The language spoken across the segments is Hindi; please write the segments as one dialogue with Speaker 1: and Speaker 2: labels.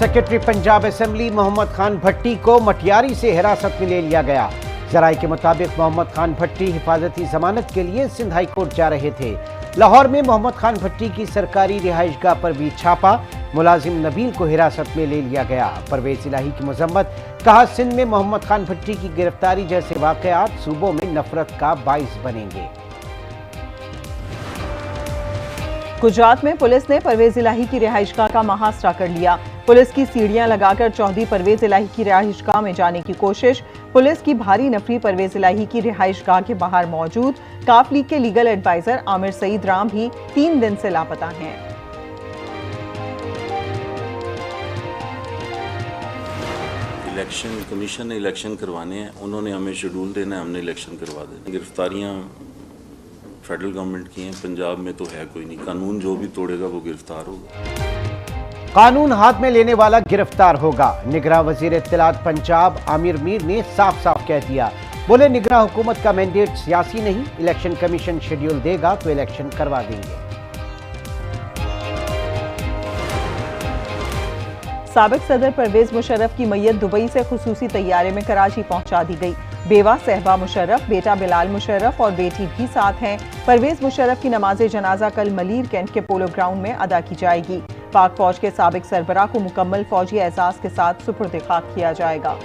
Speaker 1: सेक्रेटरी पंजाब असेंबली मोहम्मद खान भट्टी को मटियारी से हिरासत में ले लिया गया। जराये के मुताबिक मोहम्मद खान भट्टी हिफाजती जमानत के लिए सिंध हाई कोर्ट जा रहे थे। लाहौर में मोहम्मद खान भट्टी की सरकारी रिहाइशगाह पर भी छापा, मुलाजिम नबील को हिरासत में ले लिया गया। परवेज इलाही की मजम्मत, कहा सिंध में मोहम्मद खान भट्टी की गिरफ्तारी जैसे वाकयात सूबों में नफरत का बाइस बनेंगे।
Speaker 2: गुजरात में पुलिस ने परवेज इलाही की रिहाइशगाह का मुहासरा कर लिया। पुलिस की सीढ़ियां लगाकर चौधरी परवेज इलाही की रिहाइशगाह में जाने की कोशिश। पुलिस की भारी नफरी परवेज इलाही की रिहाइशगाह के बाहर मौजूद। काफ लीग के लीगल एडवाइजर आमिर सईद राम भी 3 दिन से लापता हैं।
Speaker 3: इलेक्शन कमीशन ने इलेक्शन करवाने हैं, उन्होंने हमें शेड्यूल देना है, हमने इलेक्शन करवा देना। गिरफ्तारियां फेडरल गवर्नमेंट की हैं, पंजाब में तो है कोई नहीं। कानून जो भी तोड़ेगा वो गिरफ्तार होगा।
Speaker 1: कानून हाथ में लेने वाला गिरफ्तार होगा। निगरान वजीर इत्तलात पंजाब आमिर मीर ने साफ साफ कह दिया। बोले निगरान हुकूमत का मैंडेट सियासी नहीं, इलेक्शन कमीशन शेड्यूल देगा तो इलेक्शन करवा देंगे।
Speaker 2: साबिक सदर परवेज मुशर्रफ की मैयत दुबई से खुसूसी तैयारे में कराची पहुंचा दी गई। बेवा सहबा मुशर्रफ, बेटा बिलाल मुशर्रफ और बेटी भी साथ हैं। परवेज मुशर्रफ की नमाज जनाजा कल मलीर कैंट के पोलो ग्राउंड में अदा की जाएगी। पाक फौज के साबिक सरबराह को मुकम्मल फौजी एजाज के साथ सुपुर्द खाक किया जाएगा।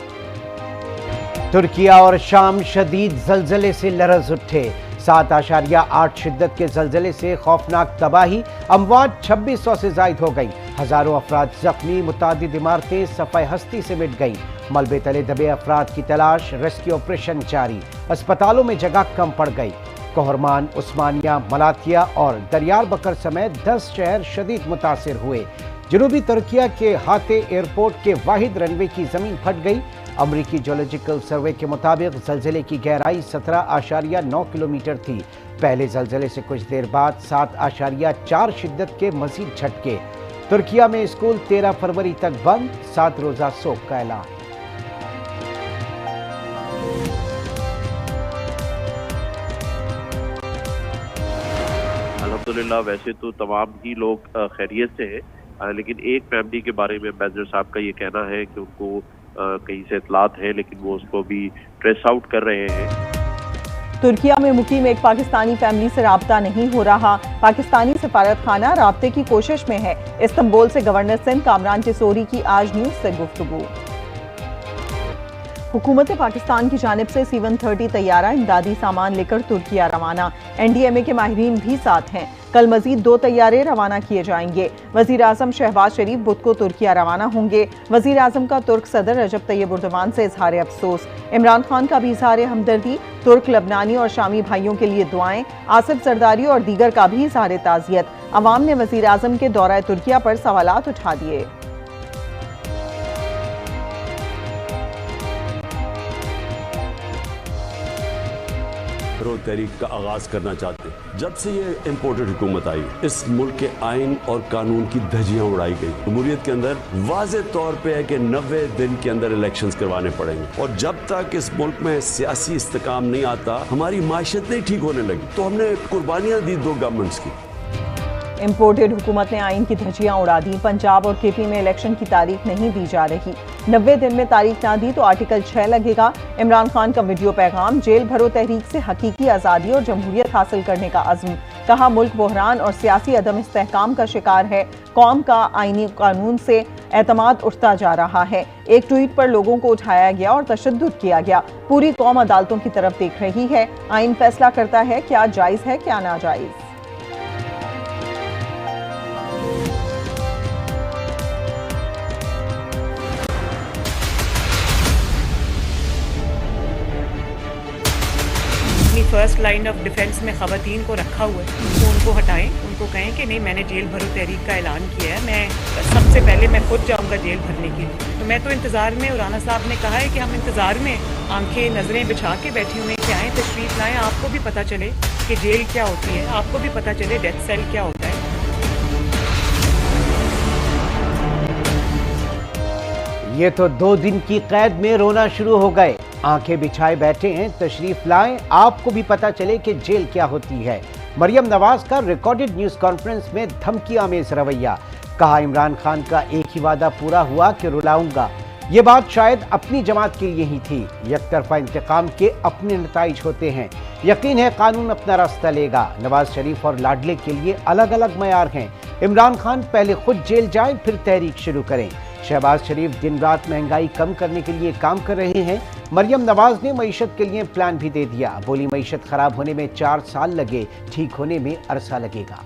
Speaker 1: तुर्किया और शाम शदीद जलजले से लरज उठे। 7.8 शिद्दत के जलजले से खौफनाक तबाही, अमवात 2600 से जायद हो गई। हजारों अफराद जख्मी, मुतादिद इमारतें सफ़ाए हस्ती से मिट गई। मलबे तले दबे अफराद की तलाश, रेस्क्यू ऑपरेशन जारी। अस्पतालों में जगह कम पड़ गई। कोहरमान, उस्मानिया, मलाथिया और दरियार बकर समेत 10 शहर शदीद मुतासिर हुए। जनूबी तुर्किया के हाते एयरपोर्ट के वाहिद रनवे की जमीन फट गई। अमरीकी जियोलॉजिकल सर्वे के मुताबिक जलजले की गहराई 17.9 किलोमीटर थी। पहले जलजले से कुछ देर बाद 7.4 शिद्दत के मजीद झटके। तुर्किया में स्कूल 13 फरवरी तक बंद, 7 रोजा शोक का ऐलान।
Speaker 4: अल्हम्दुलिल्लाह वैसे तो तमाम ही लोग खैरियत से हैं, लेकिन एक फैमिली के बारे में मैनेजर साहब का ये कहना है कि उनको कहीं से इतलात है, लेकिन वो उसको भी ट्रेस आउट कर रहे हैं।
Speaker 2: तुर्किया में मुकीम एक पाकिस्तानी फैमिली से राब्ता नहीं हो रहा। पाकिस्तानी सफारत खाना राब्ते की कोशिश में है। इस्तांबुल से गवर्नर सिंध कामरान टिसोरी की आज न्यूज से गुफ्तगू। हुकूमत पाकिस्तान की जानिब से C-130 तैयारा इमदादी सामान लेकर तुर्किया रवाना। NDMA के माहिरीन भी साथ हैं। कल मजीद 2 तैयारे रवाना किए जाएंगे। वजीर आजम शहबाज शरीफ बुध को तुर्किया रवाना होंगे। वजीर आजम का तुर्क सदर रजब तैयब उर्दवान से इजहार अफसोस। इमरान खान का भी इजहार हमदर्दी। तुर्क, लबनानी और शामी भाइयों के लिए दुआएं। आसिफ जरदारी और दीगर का भी इजहार ताज़ियत। अवाम ने वजीर आजम के दौरा तुर्किया पर सवालात उठा दिए।
Speaker 5: तहरीक का आगाज करना चाहते। जब से ये इम्पोर्टेड हुकूमत आई, इस मुल्क के आइन और कानून की धज्जियां उड़ाई गई। जमहूरियत के अंदर वाज़े तौर पे है कि 90 दिन के अंदर इलेक्शंस करवाने पड़ेंगे, और जब तक इस मुल्क में सियासी इस्तेकाम नहीं आता, हमारी माशत नहीं ठीक होने लगी। तो हमने कुर्बानियां दी 2 गवर्नमेंट्स की।
Speaker 2: इम्पोर्टेड हुकूमत ने आइन की धज्जियां उड़ा दी। पंजाब और KP में इलेक्शन की तारीख नहीं दी जा रही। 90 दिन में तारीख ना दी तो आर्टिकल 6 लगेगा। इमरान खान का वीडियो पैगाम, जेल भरो तहरीक से हकीकी आज़ादी और जमहूरियत हासिल करने का अज़्म। कहा मुल्क बहरान और सियासी अदम इस्तेहकाम का शिकार है। कौम का आईनी कानून से एतमाद उठता जा रहा है। एक ट्वीट पर लोगों को उठाया गया और तशद्दुद किया गया। पूरी कौम अदालतों की तरफ देख रही है। आइन फैसला करता है क्या जायज़ है क्या नाजायज़।
Speaker 6: फर्स्ट लाइन ऑफ डिफेंस में ख़वातीन को रखा हुआ है, तो उनको हटाएं। उनको कहें कि नहीं, मैंने जेल भरो तहरीक का ऐलान किया है, मैं सबसे पहले मैं खुद जाऊंगा जेल भरने के लिए। तो मैं तो इंतज़ार में, और राना साहब ने कहा है कि हम इंतज़ार में आंखें नज़रें बिछा के बैठे हुए कि आएँ, तशरीफ लाएँ, आपको भी पता चले कि जेल क्या होती है, आपको भी पता चले डेथ सेल क्या होता है।
Speaker 1: ये तो 2 दिन की कैद में रोना शुरू हो गए। आंखें बिछाए बैठे हैं, तशरीफ लाएं, आपको भी पता चले कि जेल क्या होती है। मरियम नवाज का रिकॉर्डेड न्यूज कॉन्फ्रेंस में धमकी आमेज रवैया। कहा इमरान खान का एक ही वादा पूरा हुआ कि रुलाऊंगा। ये बात शायद अपनी जमात के लिए ही थी। एकतरफा इंतकाम के अपने नताइज होते हैं। यकीन है कानून अपना रास्ता लेगा। नवाज शरीफ और लाडले के लिए अलग अलग मयार हैं। इमरान खान पहले खुद जेल जाएं, फिर तहरीक शुरू करें। शहबाज शरीफ दिन रात महंगाई कम करने के लिए काम कर रहे हैं। मरियम नवाज ने मईशत के लिए प्लान भी दे दिया। बोली मईशत खराब होने में 4 साल लगे, ठीक होने में अरसा लगेगा।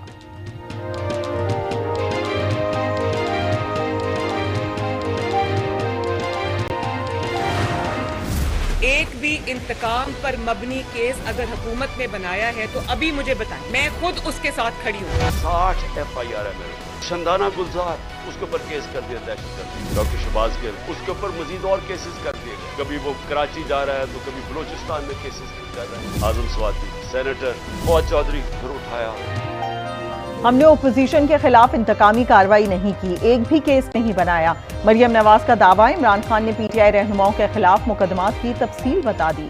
Speaker 6: एक भी इंतकाम पर मबनी केस अगर हुकूमत ने बनाया है तो अभी मुझे बताएं, मैं खुद उसके साथ खड़ी हूँ।
Speaker 5: 60 FIR है मेरे। शंदाना गुलजार उसके ऊपर केस कर दिया, दहशतगर्दी। डॉक्टर शहबाज गिल उसके ऊपर मजीद और केसेस कर दिए। कभी वो कराची जा रहा है तो कभी बलोचिस्तान में केसेस कर रहा है। आजम स्वाति, सेनेटर फौज चौधरी फिर उठाया।
Speaker 2: हमने ओपोजिशन के खिलाफ इंतकामी कार्रवाई नहीं की, एक भी केस नहीं बनाया। मरियम नवाज का दावा, इमरान खान ने PTI रहनुमाओं के खिलाफ मुकदमात की तफसील बता दी।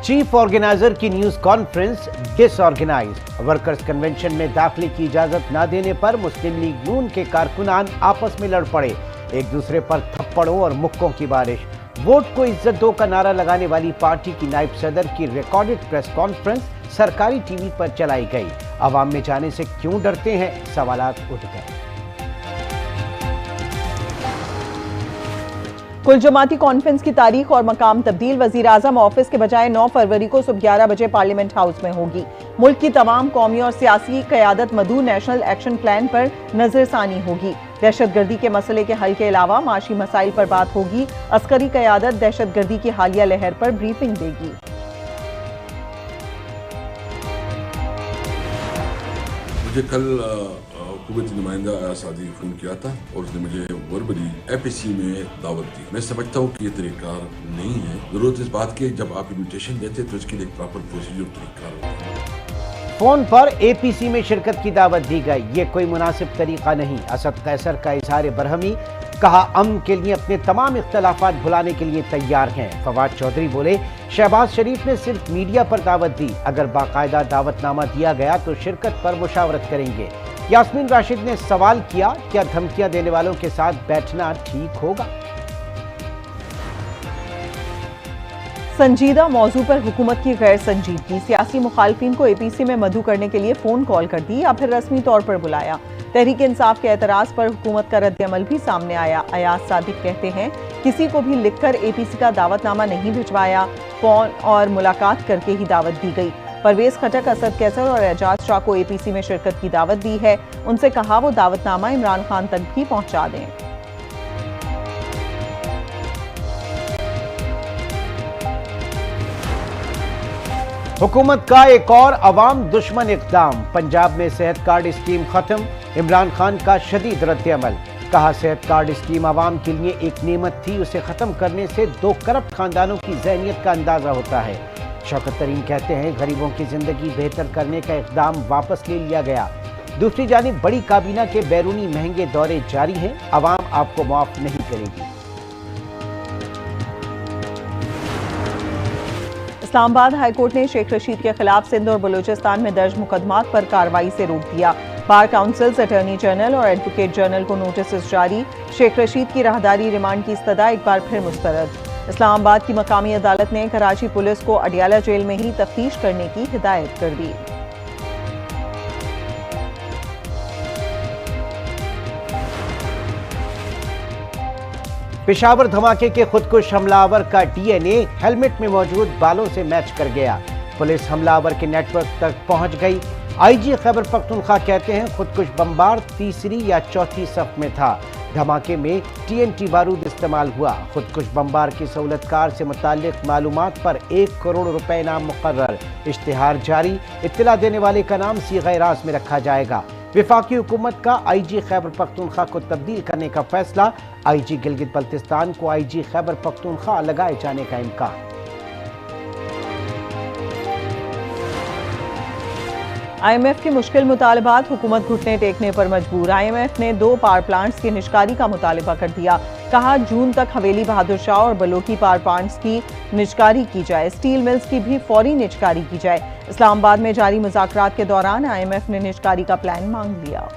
Speaker 1: चीफ ऑर्गेनाइजर की news conference disorganised. Workers convention में दाखिले की इजाजत न देने पर मुस्लिम लीग नून के कारकुनान आपस में लड़ पड़े। एक दूसरे पर थप्पड़ों और मुक्कों की बारिश। वोट को इज्जत दो का नारा लगाने वाली पार्टी की नायब सदर की रिकॉर्डेड प्रेस कॉन्फ्रेंस सरकारी टीवी पर चलाई गई। अवाम में जाने से क्यों डरते हैं, सवालात उठ गए।
Speaker 2: कुल जमाती कॉन्फ्रेंस की तारीख और मकाम तब्दील। वजीर आजम ऑफिस के बजाय 9 फरवरी को सुबह 11 बजे पार्लियामेंट हाउस में होगी। मुल्क की तमाम कौमी और सियासी क़यादत मदू नेशनल एक्शन प्लान पर नजरसानी होगी। दहशतगर्दी के मसले के हल के अलावा माशी मसाइल पर बात होगी। अस्करी क़यादत दहशतगर्दी की हालिया लहर पर ब्रीफिंग देगी।
Speaker 7: मुझे कल हुकूमती नुमाइंदा आसादी फोन किया था और उसने मुझे वर्बली APC में दावत दी। मैं समझता हूँ कि ये तरीक़ार नहीं है। जरूरत इस बात की जब आप इन्विटेशन देते तो इसके लिए एक प्रॉपर प्रोसीजर तरीक़ार होता है।
Speaker 1: फोन पर APC में शिरकत की दावत दी गई, ये कोई मुनासिब तरीका नहीं। असद कैसर का इजहार बरहमी। कहा अमन के लिए अपने तमाम इख्तलाफात भुलाने के लिए तैयार हैं। फवाद चौधरी बोले शहबाज शरीफ ने सिर्फ मीडिया पर दावत दी, अगर बाकायदा दावतनामा दिया गया तो शिरकत पर मुशावरत करेंगे। यास्मीन राशिद ने सवाल किया, क्या धमकियां देने वालों के साथ बैठना ठीक होगा?
Speaker 2: संजीदा मौजू पर हुकूमत की गैर संजीदगी। सियासी मुखालफिन को APC में मदऊ करने के लिए फोन कॉल कर दी या फिर रस्मी तौर पर बुलाया। तहरीक इंसाफ के एतराज पर हुकूमत का रद्द-ए-अमल भी सामने आया। अयाज सादिक कहते हैं किसी को भी लिखकर APC का दावतनामा नहीं भिजवाया, फोन और मुलाकात करके ही दावत दी गई। परवेज खटक, असद कैसर और एजाज शाह को APC में शिरकत की दावत दी है। उनसे कहा वो दावतनामा इमरान खान तक भी पहुंचा दें।
Speaker 1: हुकूमत का एक और अवाम दुश्मन इक़दाम। पंजाब में सेहत कार्ड स्कीम खत्म। इमरान खान का शदीद रद्द-ए-अमल। कहा सेहत कार्ड स्कीम अवाम के लिए एक नेमत थी, उसे खत्म करने से 2 करप्ट खानदानों की ज़हनियत का अंदाजा होता है। शौकत तरीन कहते हैं गरीबों की जिंदगी बेहतर करने का इक़दाम वापस ले लिया गया। दूसरी जानिब बड़ी काबीना के बैरूनी महंगे दौरे जारी हैं। अवाम आपको माफ नहीं करेगी।
Speaker 2: इस्लामाबाद हाईकोर्ट ने शेख रशीद के खिलाफ सिंध और बलूचिस्तान में दर्ज मुकदमात पर कार्रवाई से रोक दिया। बार काउंसिल्स, अटॉर्नी जनरल और एडवोकेट जनरल को नोटिस जारी। शेख रशीद की राहदारी रिमांड की इस्तदा एक बार फिर मुस्तरद। इस्लामाबाद की मकामी अदालत ने कराची पुलिस को अडियाला जेल में ही तफ्तीश करने की हिदायत कर दी।
Speaker 1: पेशावर धमाके के खुदकुश हमलावर का DNA हेलमेट में मौजूद बालों से मैच कर गया। पुलिस हमलावर के नेटवर्क तक पहुंच गई। IG खैबर पख्तूनख्वा कहते हैं खुदकुश बमबार तीसरी या चौथी सफ में था। धमाके में TNT बारूद इस्तेमाल हुआ। खुदकुश बमबार की सहूलतकार से मुताल्लिक मालूमात पर 1 करोड़ रुपए इनाम मुकर्रर। इश्तिहार जारी। इत्तला देने वाले का नाम सीग़े राज में रखा जाएगा। विफाकी हुकूमत का IG खैबर पख्तूनख्वा को तब्दील करने का फैसला। IG गिलगित बल्तिस्तान को IG खैबर पख्तूनख्वा लगाए जाने का इम्कान।
Speaker 2: IMF के मुश्किल मुतालबात, हुकूमत घुटने टेकने पर मजबूर। IMF ने 2 पावर प्लांट्स की निष्कारी का मुतालबा कर दिया। कहा जून तक हवेली बहादुर शाह और बलोकी पावर प्लांट्स की निजकारी की जाए, स्टील मिल्स की भी फौरी निजकारी की जाए। इस्लामाबाद में जारी मुज़ाकरात के दौरान IMF ने निजकारी का प्लान मांग लिया।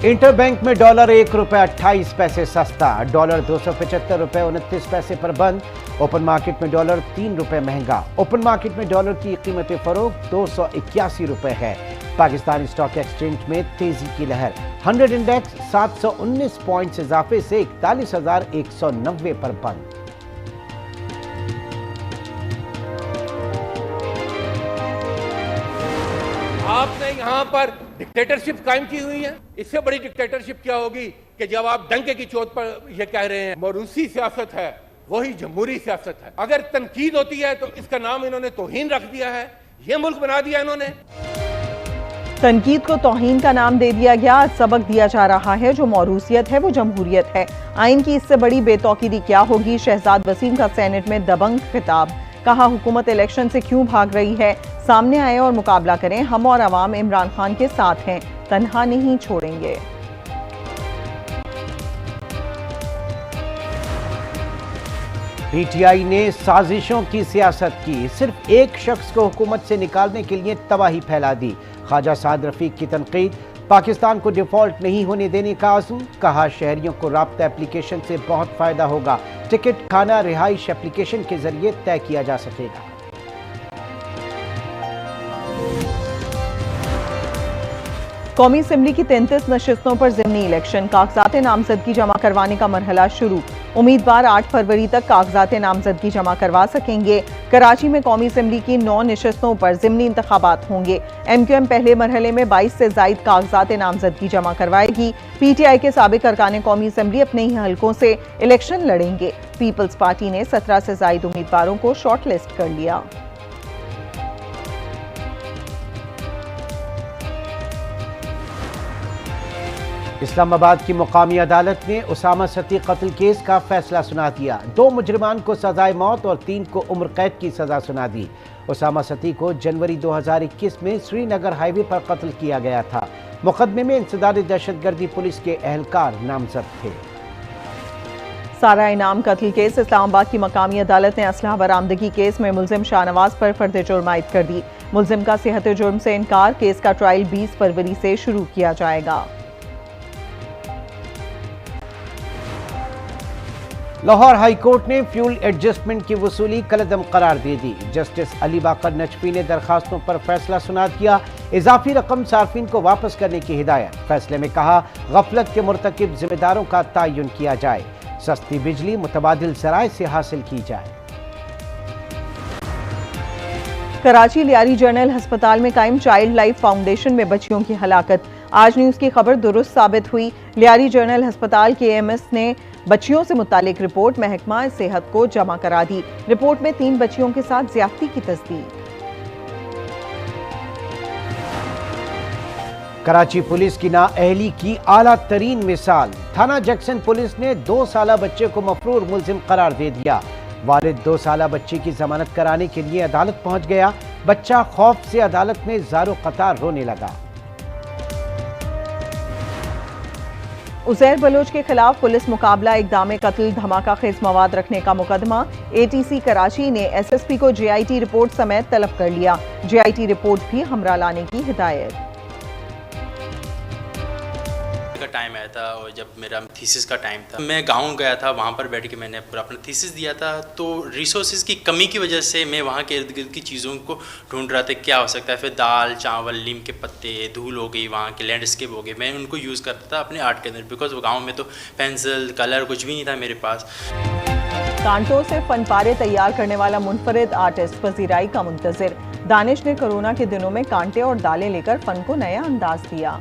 Speaker 1: इंटरबैंक में डॉलर ₹1.28 सस्ता, डॉलर ₹275.29 पर बंद। ओपन मार्केट में डॉलर ₹3 महंगा। ओपन मार्केट में डॉलर की कीमत फरोख्त ₹281 है। पाकिस्तान स्टॉक एक्सचेंज में तेजी की लहर, 100 इंडेक्स 719 पॉइंट्स इजाफे से 41,190 पर बंद।
Speaker 8: आपने यहाँ पर डिक्टेटरशिप कायम की हुई है। इससे बड़ी डिक्टेटरशिप क्या होगी कि जब आप डंके की चोट पर यह कह रहे हैं मरूसी सियासत है, वही जमहूरी सियासत है। अगर तनकीद होती है तो इसका नाम इन्होंने तौहीन रख दिया है, ये मुल्क बना दिया इन्होंने।
Speaker 2: तनकीद को तौहीन का नाम दे दिया गया। आज सबक दिया जा रहा है, जो मौरूसियत है वो जमहूरियत है। आइन की इससे बड़ी बेतौकीदी क्या होगी। शहजाद वसीम का सेनेट में दबंग खिताब, कहा हुकूमत इलेक्शन से क्यों भाग रही है, सामने आए और मुकाबला करें। हम और अवाम इमरान खान के साथ हैं, तन्हा नहीं छोड़ेंगे।
Speaker 1: PTI ने साजिशों की सियासत की, सिर्फ एक शख्स को हुकूमत से निकालने के लिए तबाही फैला दी। ख्वाजा साद रफीक की तनकीद, पाकिस्तान को डिफॉल्ट नहीं होने देने का आज़म, कहा शहरियों को राब्ता एप्लीकेशन से बहुत फायदा होगा। टिकट खाना रिहाइश एप्लीकेशन के जरिए तय किया जा सकेगा।
Speaker 2: कौमी असेंबली की 33 नशिस्तों पर ज़िमनी इलेक्शन, कागजात नामजदगी जमा करवाने का मरहला शुरू। उम्मीदवार 8 फरवरी तक कागजात नामजदगी जमा करवा सकेंगे। कराची में कौमी असेंबली की 9 नशिस्तों पर ज़िमनी इंतखाबात होंगे। MQM पहले मरहले में 22 से ज़ायद कागजात नामजदगी जमा करवाएगी। PTI के साबिक अरकान कौमी असेंबली अपने ही हलकों से इलेक्शन लड़ेंगे। पीपल्स पार्टी ने 17 से ज़ायद उम्मीदवारों को शॉर्ट लिस्ट कर लिया।
Speaker 1: इस्लामाबाद की मुकामी अदालत ने उसामा सती कत्ल केस का फैसला सुना दिया। 2 मुजरिमान को सजाए मौत और 3 को उम्र कैद की सजा सुना दी। उसामा सती को जनवरी 2021 में श्रीनगर हाईवे पर कत्ल किया गया था। मुकदमे में इंसदाद दहशतगर्दी पुलिस के एहलकार नामजद थे।
Speaker 2: सारा इनाम कत्ल केस, इस्लामाबाद की मकामी अदालत ने असलहा बरामदगी केस में मुलजिम शाहनवाज पर फर्द जुर्म आयद कर दी। मुलजिम का सेहत जुर्म से इनकार, केस का ट्रायल 20 फरवरी से शुरू किया जाएगा।
Speaker 1: लाहौर हाई कोर्ट ने फ्यूल एडजस्टमेंट की वसूली कलअदम करार दे दी। जस्टिस अली बाकर नजफी ने दरखास्तों पर फैसला सुना दिया। इजाफी रकम सार्फिन को वापस करने की हिदायत। फैसले में कहा गफलत के मुर्तकिब जिम्मेदारों का तयन किया जाए। सस्ती बिजली मुतबादिल ज़राए से हासिल की जाए।
Speaker 2: कराची लियारी जनरल अस्पताल में कायम चाइल्ड लाइफ फाउंडेशन में बच्चियों की हलाकत। आज न्यूज़ की खबर दुरुस्त साबित हुई। लियारी जनरल अस्पताल के AMS ने बच्चियों से मुतालिक रिपोर्ट महकमा सेहत को जमा करा दी। रिपोर्ट में 3 बच्चियों के साथ ज्यादती की तस्दीक।
Speaker 1: कराची पुलिस की नाअहली की आला तरीन मिसाल, थाना जैक्सन पुलिस ने 2 साला बच्चे को मफरूर मुलजिम करार दे दिया। वालिद 2 साला बच्चे की जमानत कराने के लिए अदालत पहुंच गया। बच्चा खौफ से अदालत में ज़ारो कतार रोने लगा।
Speaker 2: उज़ैर बलोच के खिलाफ पुलिस मुकाबला, इक़दाम कत्ल, धमाका खेज मवाद रखने का मुकदमा। ATC कराची ने SSP को JIT रिपोर्ट समेत तलब कर लिया। JIT रिपोर्ट भी हमरा लाने की हिदायत।
Speaker 9: का टाइम आया था और जब मेरा थीसिस का टाइम था, मैं गांव गया था, वहाँ पर बैठ के मैंने पूरा अपना थीसिस दिया था। तो रिसोर्सेज की कमी की वजह से मैं वहाँ के इर्द गिर्द की चीज़ों को ढूंढ रहा था, क्या हो सकता है। फिर दाल, चावल, नीम के पत्ते, धूल हो गई, वहाँ के लैंडस्केप हो गए, मैं उनको यूज़ करता था अपने आर्ट के अंदर, बिकॉज वो गाँव में तो पेंसिल, कलर कुछ भी नहीं था मेरे पास।
Speaker 2: कांटों से फन पारे तैयार करने वाला मुनफरिद आर्टिस्ट पजीराई का मुंतजिर। दानिश ने कोरोना के दिनों में कांटे और दालें लेकर फन को नया अंदाज दिया।